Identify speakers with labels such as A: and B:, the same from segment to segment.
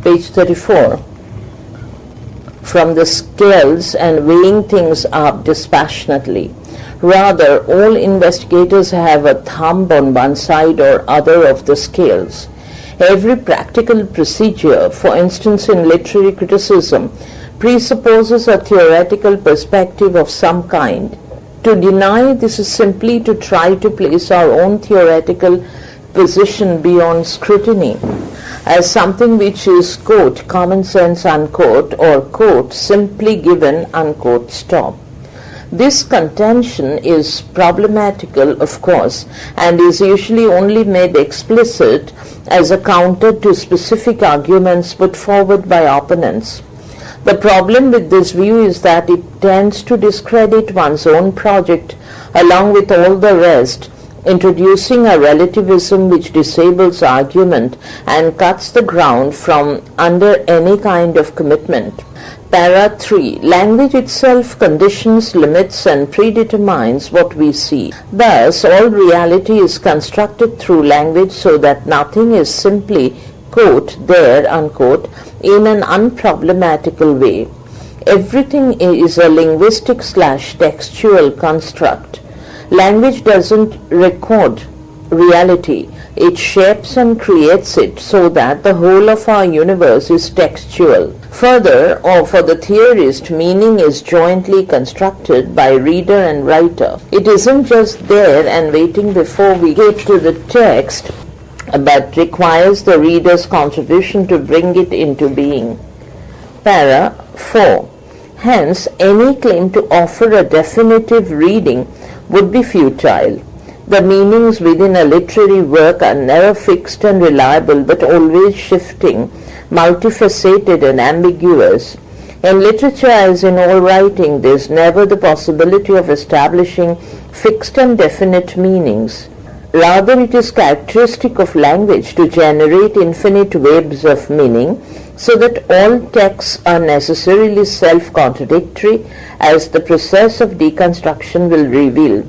A: Page 34. From the scales and weighing things up dispassionately. Rather, all investigators have a thumb on one side or other of the scales. Every practical procedure, for instance in literary criticism, presupposes a theoretical perspective of some kind. To deny this is simply to try to place our own theoretical position beyond scrutiny, as something which is, quote, common sense, unquote, or, quote, simply given, unquote, stop. This contention is problematical, of course, and is usually only made explicit as a counter to specific arguments put forward by opponents. The problem with this view is that it tends to discredit one's own project along with all the rest, introducing a relativism which disables argument and cuts the ground from under any kind of commitment. Para 3. Language itself conditions, limits, and predetermines what we see. Thus, all reality is constructed through language so that nothing is simply, quote, there, unquote, in an unproblematical way. Everything is a linguistic/textual construct. Language doesn't record reality. It shapes and creates it so that the whole of our universe is textual. Further, or for the theorist, meaning is jointly constructed by reader and writer. It isn't just there and waiting before we get to the text, but requires the reader's contribution to bring it into being. Para 4. Hence, any claim to offer a definitive reading would be futile. The meanings within a literary work are never fixed and reliable, but always shifting, multifaceted and ambiguous. In literature, as in all writing, there is never the possibility of establishing fixed and definite meanings. Rather, it is characteristic of language to generate infinite webs of meaning, so that all texts are necessarily self-contradictory, as the process of deconstruction will reveal.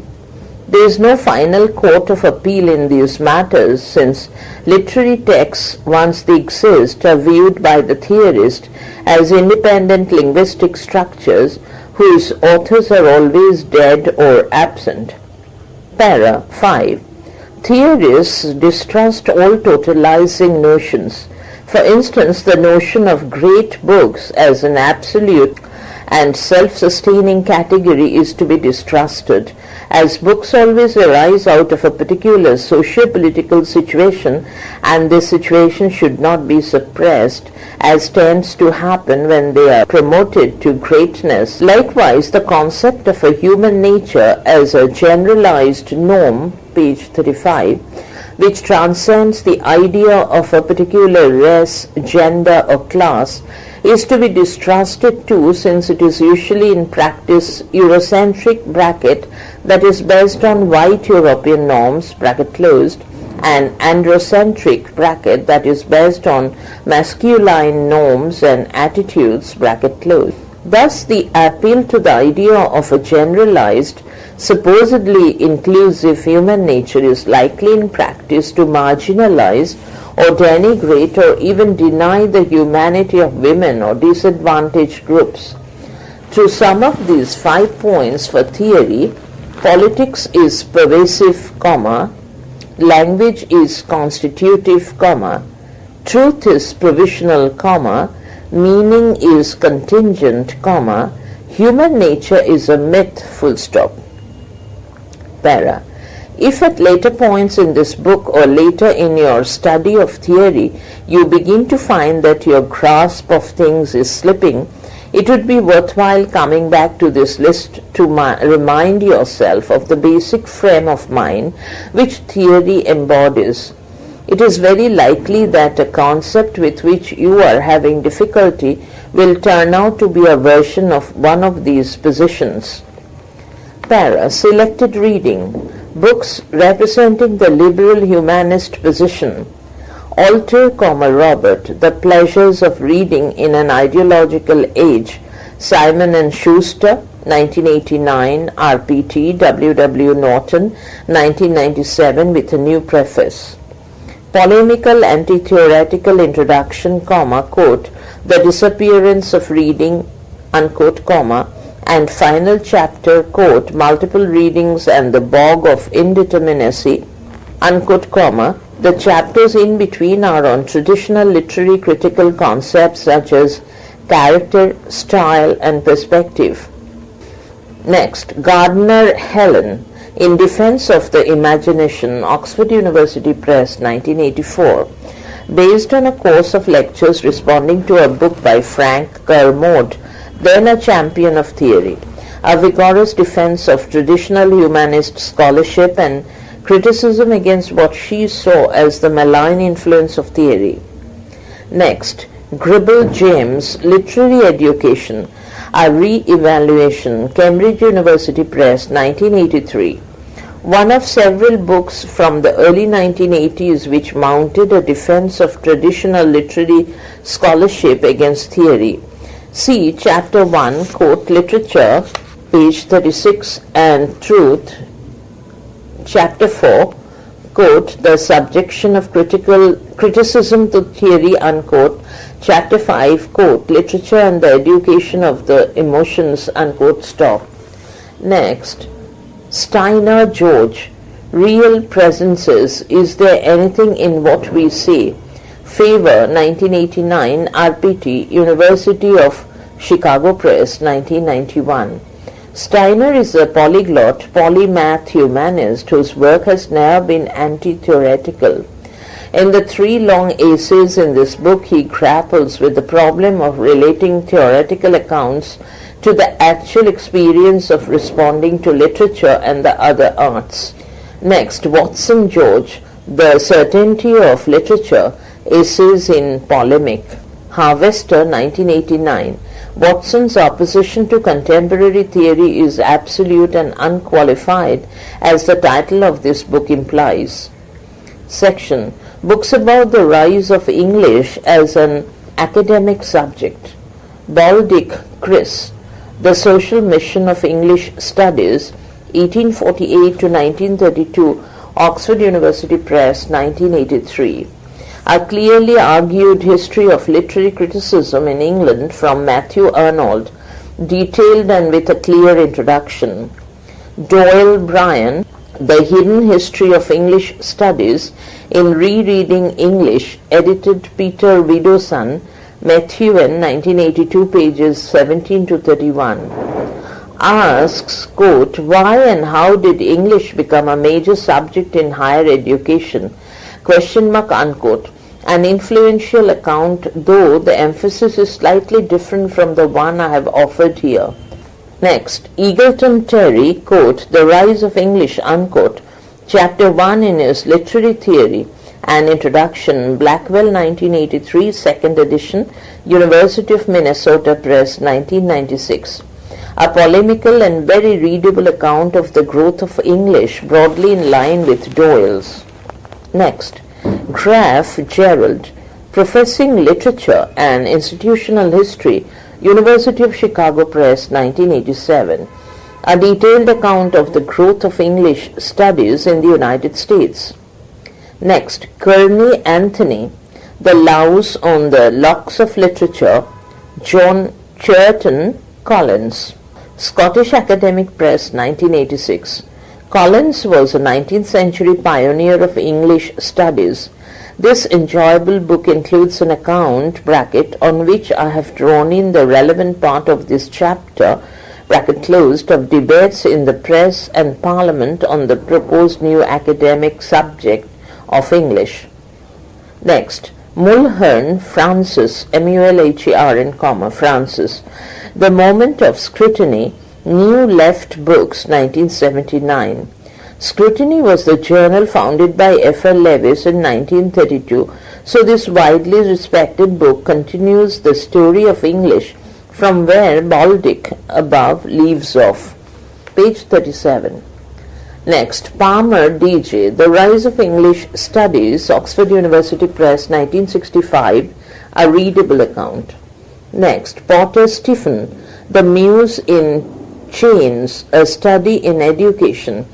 A: There is no final court of appeal in these matters, since literary texts, once they exist, are viewed by the theorist as independent linguistic structures whose authors are always dead or absent. Para 5. Theorists distrust all totalizing notions. For instance, the notion of great books as an absolute and self-sustaining category is to be distrusted, as books always arise out of a particular socio-political situation, and this situation should not be suppressed, as tends to happen when they are promoted to greatness. Likewise, the concept of a human nature as a generalized norm, page 35, which transcends the idea of a particular race, gender, or class, is to be distrusted too, since it is usually in practice Eurocentric bracket that is based on white European norms bracket closed, and androcentric bracket that is based on masculine norms and attitudes bracket closed. Thus, the appeal to the idea of a generalized, supposedly inclusive human nature is likely in practice to marginalize or denigrate or even deny the humanity of women or disadvantaged groups. To sum up these 5 points for theory, politics is pervasive, language is constitutive, truth is provisional, meaning is contingent, human nature is a myth, full stop. Para. If at later points in this book or later in your study of theory you begin to find that your grasp of things is slipping, it would be worthwhile coming back to this list to remind yourself of the basic frame of mind which theory embodies. It is very likely that a concept with which you are having difficulty will turn out to be a version of one of these positions. Para. Selected reading. Books representing the liberal humanist position. Alter, Robert, The Pleasures of Reading in an Ideological Age. Simon and Schuster, 1989, RPT, W. W. Norton, 1997, with a new preface. polemical anti-theoretical introduction, quote, the disappearance of reading, unquote, and final chapter, quote, multiple readings and the bog of indeterminacy, unquote, the chapters in between are on traditional literary critical concepts such as character, style, and perspective. Next, Gardner Helen, In Defense of the Imagination, Oxford University Press, 1984, based on a course of lectures responding to a book by Frank Kermode, then a champion of theory, a vigorous defense of traditional humanist scholarship and criticism against what she saw as the malign influence of theory. Next, Gribble James, Literary Education, a Re-Evaluation, Cambridge University Press, 1983. One of several books from the early 1980s which mounted a defense of traditional literary scholarship against theory. See Chapter 1, quote, Literature, page 36, and Truth, Chapter 4, quote, The Subjection of Criticism to Theory, unquote, Chapter 5, quote, Literature and the Education of the Emotions, unquote, stop. Next, Steiner George, Real Presences, Is There Anything in What We See? Favor, 1989, RPT, University of Chicago Press, 1991. Steiner is a polyglot, polymath humanist whose work has never been anti-theoretical. In the 3 long essays in this book, he grapples with the problem of relating theoretical accounts to the actual experience of responding to literature and the other arts. Next, Watson George, The Certainty of Literature, Essays in Polemic, Harvester, 1989. Watson's opposition to contemporary theory is absolute and unqualified, as the title of this book implies. Section, Books about the Rise of English as an Academic Subject. Baldick, Chris, The Social Mission of English Studies, 1848 to 1932, Oxford University Press, 1983. A clearly argued history of literary criticism in England from Matthew Arnold, detailed and with a clear introduction. Doyle Bryan, The Hidden History of English Studies in Rereading English, edited Peter Widdowson, Methuen, 1982, pages 17 to 31. Asks, quote, why and how did English become a major subject in higher education? Question mark, unquote. An influential account, though the emphasis is slightly different from the one I have offered here. Next, Eagleton Terry, quote, The Rise of English, unquote, Chapter 1 in his Literary Theory, An Introduction, Blackwell, 1983, 2nd edition, University of Minnesota Press, 1996. A polemical and very readable account of the growth of English, broadly in line with Doyle's. Next, Graff Gerald, Professing Literature and Institutional History, University of Chicago Press, 1987. A detailed account of the growth of English studies in the United States. Next, Kearney Anthony, The Laws on the Locks of Literature, John Churton Collins, Scottish Academic Press, 1986. Collins was a 19th century pioneer of English studies. This enjoyable book includes an account, bracket, on which I have drawn in the relevant part of this chapter, bracket closed, of debates in the press and Parliament on the proposed new academic subject of English. Next, Mulhern Francis, M-U-L-H-E-R-N, Francis, The Moment of Scrutiny, New Left Books, 1979. Scrutiny was the journal founded by F.L. Lewis in 1932, so this widely respected book continues the story of English from where Baldick above leaves off. Page 37. Next, Palmer D.J., The Rise of English Studies, Oxford University Press, 1965, a readable account. Next, Potter Stephen, The Muse in Chains, A Study in Education,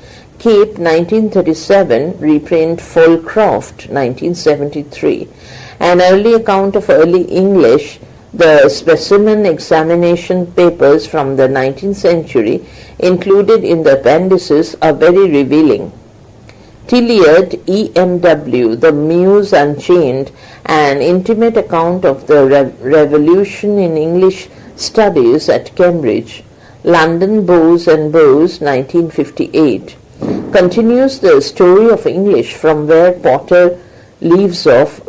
A: Cape 1937, reprint Folcroft 1973. An early account of early English, the specimen examination papers from the 19th century included in the appendices are very revealing. Tilliard, E.M.W., The Muse Unchained, an intimate account of the revolution in English studies at Cambridge, London, Bowes and Bowes, 1958, continues the story of English from where Potter leaves off,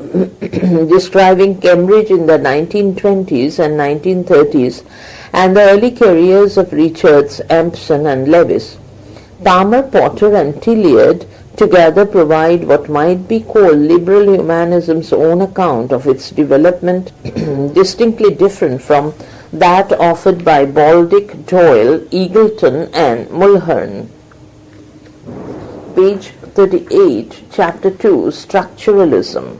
A: describing Cambridge in the 1920s and 1930s and the early careers of Richards, Empson and Lewis. Palmer, Potter and Tilliard together provide what might be called liberal humanism's own account of its development, distinctly different from that offered by Baldick, Doyle, Eagleton and Mulhern. Page 38, Chapter 2, Structuralism.